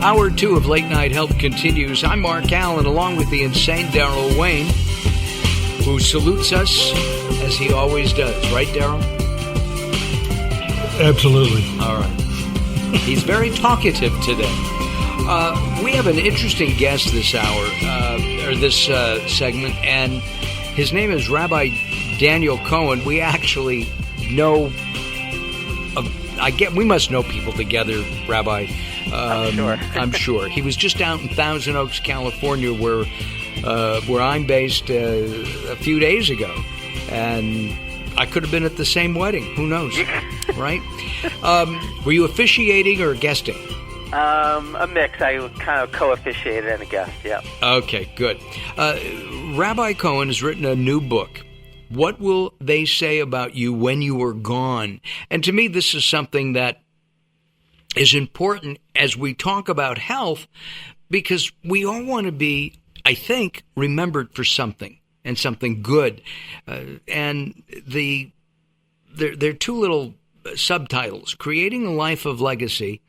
Hour 2 of Late Night Health continues. I'm Mark Alyn, along with the insane Daryl Wayne, who salutes us as he always does. Right, Daryl? Absolutely. All right. He's very talkative today. We have an interesting guest this hour, or this segment, and his name is Rabbi Daniel Cohen. We actually know, we must know people together, Rabbi. I'm sure. He was just out in Thousand Oaks, California, where I'm based a few days ago, and I could have been at the same wedding. Who knows, right? Were you officiating or guesting? A mix. I kind of co-officiated and a guest, yeah. Okay, good. Rabbi Cohen has written a new book. What will they say about you when you are gone? And to me, this is something that is important as we talk about health, because we all want to be, I think, remembered for something, and something good. And there are two little subtitles: Creating a Life of Legacy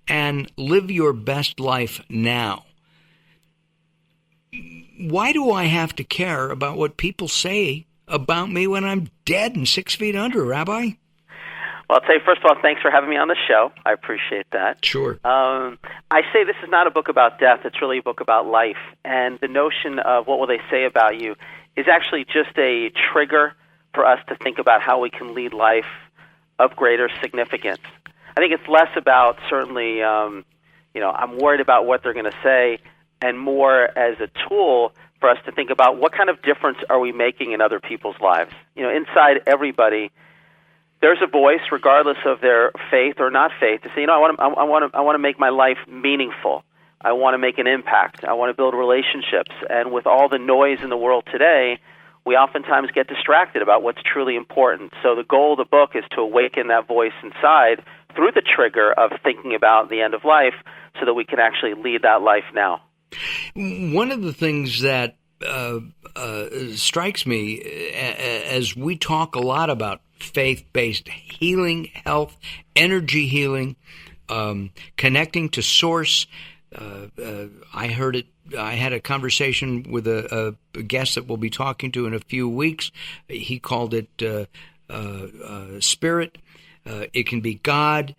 and Live Your Best Life Now. Why do I have to care about what people say about me when I'm dead and 6 feet under, Rabbi? Well, I'll tell you, first of all, thanks for having me on the show. I appreciate that. Sure. I say this is not a book about death. It's really a book about life. And the notion of what will they say about you is actually just a trigger for us to think about how we can lead life of greater significance. I think it's less about certainly, I'm worried about what they're going to say, and more as a tool for us to think about what kind of difference are we making in other people's lives. Inside everybody, there's a voice, regardless of their faith or not faith, to say, I want to make my life meaningful. I want to make an impact. I want to build relationships. And with all the noise in the world today, we oftentimes get distracted about what's truly important. So the goal of the book is to awaken that voice inside through the trigger of thinking about the end of life, so that we can actually lead that life now. One of the things that strikes me as we talk a lot about faith-based healing, health, energy healing, connecting to source. I had a conversation with a guest that we'll be talking to in a few weeks. He called it spirit. It can be God,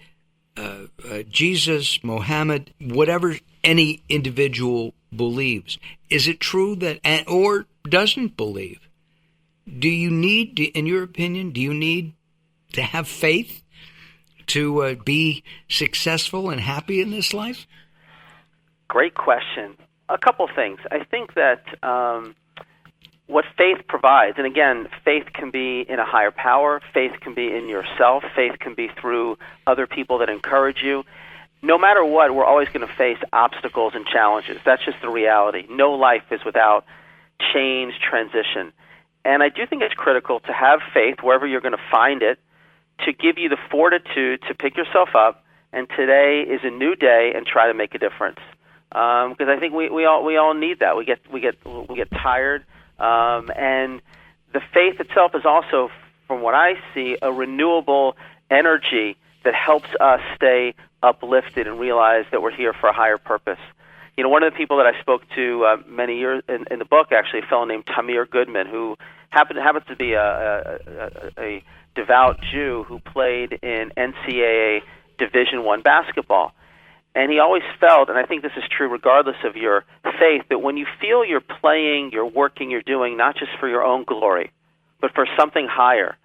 Jesus, Mohammed, whatever any individual believes. Is it true that, or doesn't believe? Do you need, in your opinion, to have faith to be successful and happy in this life? Great question. A couple things. I think that what faith provides, and again, faith can be in a higher power, faith can be in yourself, faith can be through other people that encourage you. No matter what, we're always going to face obstacles and challenges. That's just the reality. No life is without change, transition. And I do think it's critical to have faith wherever you're going to find it, to give you the fortitude to pick yourself up, and today is a new day, and try to make a difference. Because I think we all need that. We get tired, and the faith itself is also, from what I see, a renewable energy that helps us stay uplifted and realize that we're here for a higher purpose. One of the people that I spoke to many years in the book, actually, a fellow named Tamir Goodman, who happens to be a devout Jew who played in NCAA Division I basketball. And he always felt, and I think this is true regardless of your faith, that when you feel you're playing, you're working, you're doing not just for your own glory, but for something higher,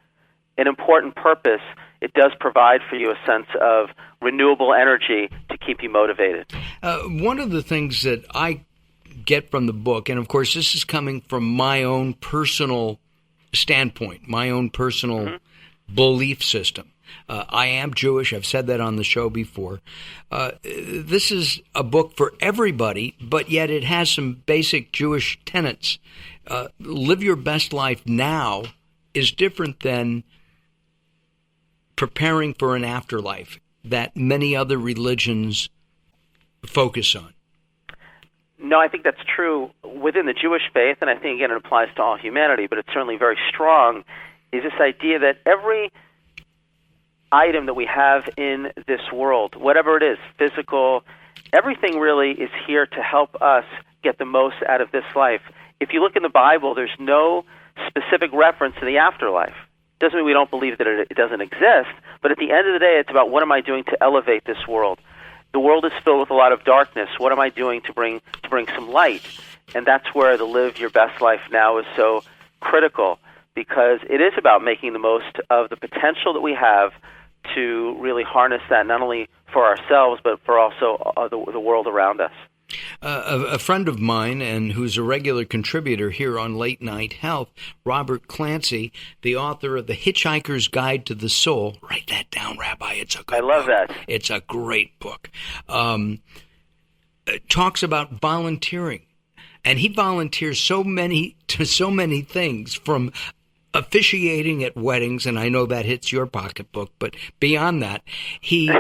an important purpose, it does provide for you a sense of renewable energy to keep you motivated. One of the things that I get from the book, and of course this is coming from my own personal standpoint, my own personal belief system. I am Jewish. I've said that on the show before. This is a book for everybody, but yet it has some basic Jewish tenets. Live your best life now is different than preparing for an afterlife that many other religions focus on. No, I think that's true within the Jewish faith, and I think, again, it applies to all humanity, but it's certainly very strong, is this idea that every item that we have in this world, whatever it is, physical, Everything really is here to help us get the most out of this life. If you look in the Bible, there's no specific reference to the afterlife. Doesn't mean we don't believe that it doesn't exist, but at the end of the day, it's about what am I doing to elevate this world. The world is filled with a lot of darkness. What am I doing to bring some light? And that's where the live your best life now is so critical, because it is about making the most of the potential that we have to really harness that, not only for ourselves, but for also the world around us. A friend of mine, and who's a regular contributor here on Late Night Health, Robert Clancy, the author of The Hitchhiker's Guide to the Soul. Write that down, Rabbi. It's a good book. I love that. It's a great book. Talks about volunteering, and he volunteers so many things, from officiating at weddings, and I know that hits your pocketbook, but beyond that, he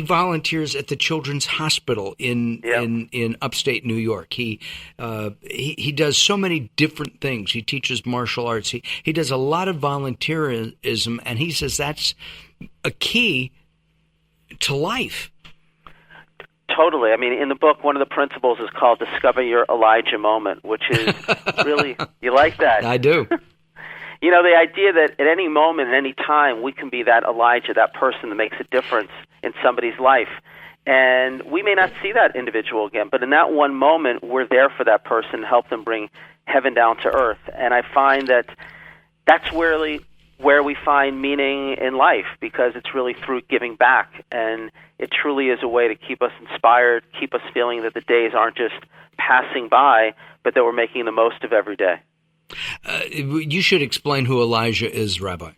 volunteers at the Children's Hospital in upstate New York. He does so many different things. He teaches martial arts. He does a lot of volunteerism, and he says that's a key to life. Totally. I mean, in the book, one of the principles is called Discover Your Elijah Moment, which is really, you like that? I do. You know, the idea that at any moment, at any time, we can be that Elijah, that person that makes a difference in somebody's life. And we may not see that individual again, but in that one moment, we're there for that person, help them bring heaven down to earth. And I find that that's really where we find meaning in life, because it's really through giving back. And it truly is a way to keep us inspired, keep us feeling that the days aren't just passing by, but that we're making the most of every day. You should explain who Elijah is, Rabbi.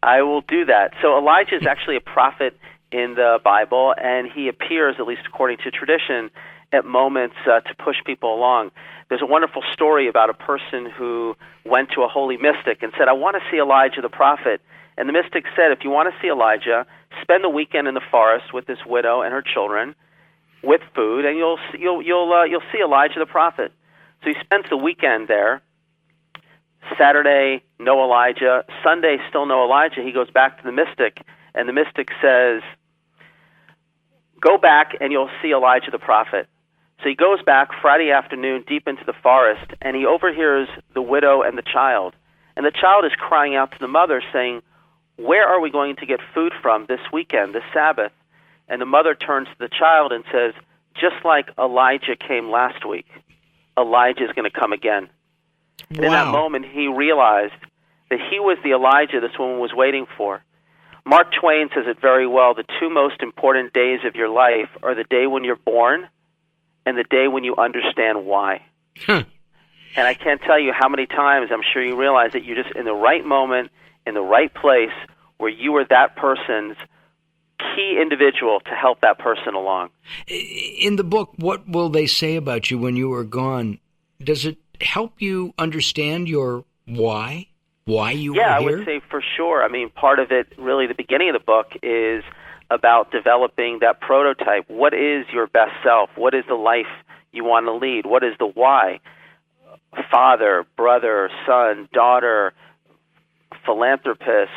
I will do that. So Elijah is actually a prophet in the Bible, and he appears, at least according to tradition, at moments to push people along. There's a wonderful story about a person who went to a holy mystic and said, I want to see Elijah the prophet. And the mystic said, if you want to see Elijah, spend the weekend in the forest with this widow and her children with food, and you'll see Elijah the prophet. So he spends the weekend there. Saturday, no Elijah. Sunday, still no Elijah. He goes back to the mystic, and the mystic says, go back and you'll see Elijah the prophet. So he goes back Friday afternoon deep into the forest, and he overhears the widow and the child. And the child is crying out to the mother, saying, where are we going to get food from this weekend, this Sabbath? And the mother turns to the child and says, just like Elijah came last week, Elijah is going to come again. And in that moment, he realized that he was the Elijah this woman was waiting for. Mark Twain says it very well. The two most important days of your life are the day when you're born and the day when you understand why. And I can't tell you how many times I'm sure you realize that you're just in the right moment, in the right place, where you are that person's key individual to help that person along. In the book, What Will They Say About You When You Are Gone, does it help you understand your why you were here? Yeah, I would say for sure. I mean, part of it, really, the beginning of the book is about developing that prototype. What is your best self? What is the life you want to lead? What is the why? Father, brother, son, daughter, philanthropist,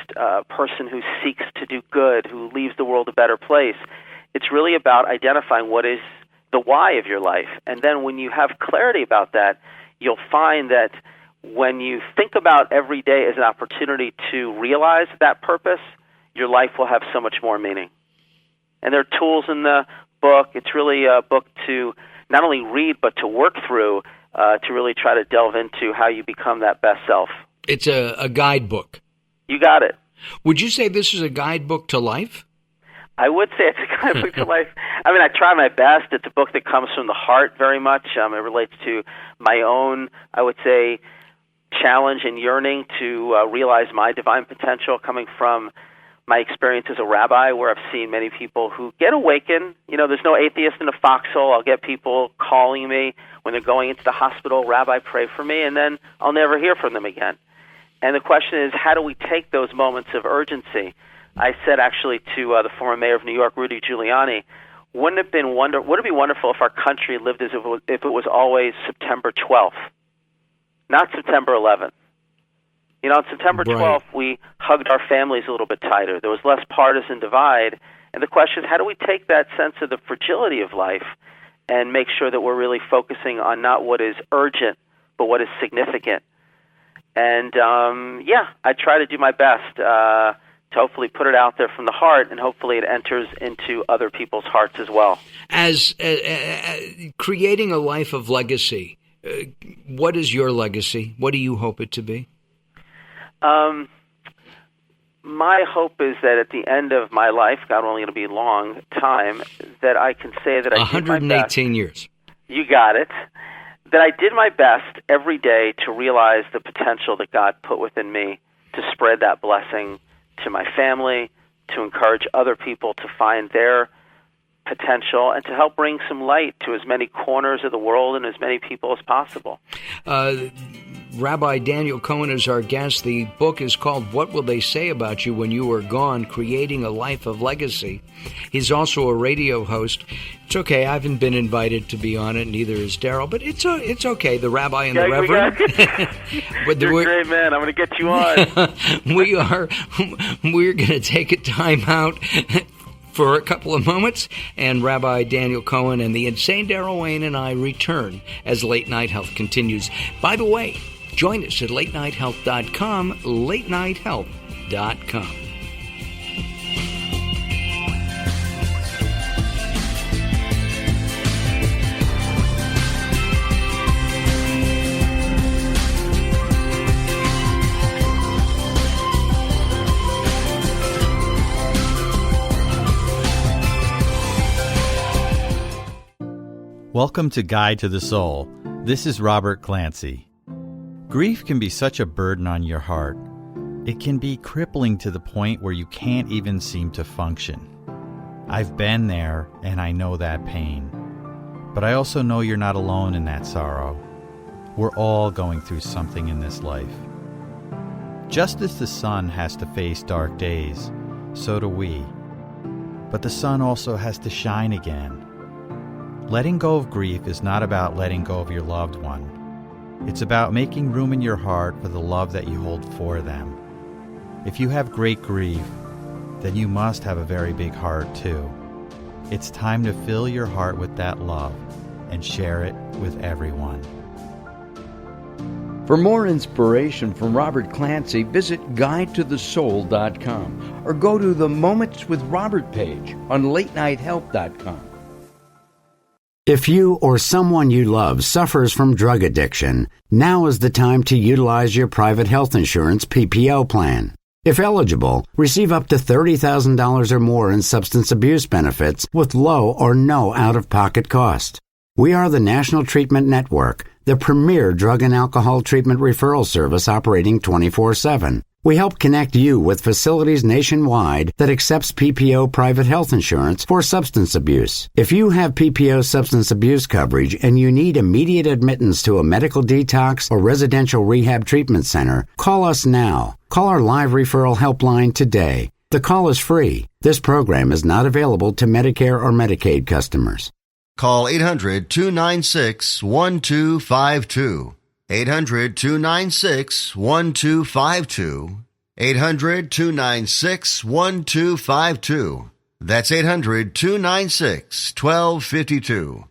person who seeks to do good, who leaves the world a better place. It's really about identifying what is the why of your life. And then when you have clarity about that, you'll find that when you think about every day as an opportunity to realize that purpose, your life will have so much more meaning. And there are tools in the book. It's really a book to not only read, but to work through to really try to delve into how you become that best self. It's a guidebook. You got it. Would you say this is a guidebook to life? I would say it's a guidebook to life. I mean, I try my best. It's a book that comes from the heart very much. It relates to my own, I would say, challenge and yearning to realize my divine potential, coming from my experience as a rabbi, where I've seen many people who get awakened. You know, there's no atheist in a foxhole. I'll get people calling me when they're going into the hospital, Rabbi, pray for me, and then I'll never hear from them again. And the question is, how do we take those moments of urgency? I said actually to the former mayor of New York, Rudy Giuliani, would it be wonderful if our country lived as if it was always September 12th, not September 11th? On September 12th, we hugged our families a little bit tighter. There was less partisan divide. And the question is, how do we take that sense of the fragility of life and make sure that we're really focusing on not what is urgent, but what is significant? And, I try to do my best to hopefully put it out there from the heart, and hopefully it enters into other people's hearts as well. As creating a life of legacy, what is your legacy? What do you hope it to be? My hope is that at the end of my life, God willing it'll be a long time, that I can say that I did my best. 118 years. You got it. That I did my best every day to realize the potential that God put within me to spread that blessing to my family, to encourage other people to find their potential, and to help bring some light to as many corners of the world and as many people as possible. Rabbi Daniel Cohen is our guest. The book is called What Will They Say About You When You Are Gone? Creating a Life of Legacy. He's also a radio host. It's okay. I haven't been invited to be on it, neither is Daryl, but it's okay. The Rabbi and the Reverend. You're a great man. I'm going to get you on. We're going to take a time out for a couple of moments, and Rabbi Daniel Cohen and the insane Daryl Wayne and I return as Late Night Health continues. By the way, join us at latenighthealth.com, latenighthealth.com. Welcome to Guide to the Soul. This is Robert Clancy. Grief can be such a burden on your heart. It can be crippling to the point where you can't even seem to function. I've been there, and I know that pain. But I also know you're not alone in that sorrow. We're all going through something in this life. Just as the sun has to face dark days, so do we. But the sun also has to shine again. Letting go of grief is not about letting go of your loved one. It's about making room in your heart for the love that you hold for them. If you have great grief, then you must have a very big heart too. It's time to fill your heart with that love and share it with everyone. For more inspiration from Robert Clancy, visit guidetothesoul.com or go to the Moments with Robert page on latenighthealth.com. If you or someone you love suffers from drug addiction, now is the time to utilize your private health insurance PPO plan. If eligible, receive up to $30,000 or more in substance abuse benefits with low or no out-of-pocket cost. We are the National Treatment Network, the premier drug and alcohol treatment referral service operating 24/7. We help connect you with facilities nationwide that accepts PPO private health insurance for substance abuse. If you have PPO substance abuse coverage and you need immediate admittance to a medical detox or residential rehab treatment center, call us now. Call our live referral helpline today. The call is free. This program is not available to Medicare or Medicaid customers. Call 800-296-1252. 800-296-1252. 800-296-1252. That's 800-296-1252.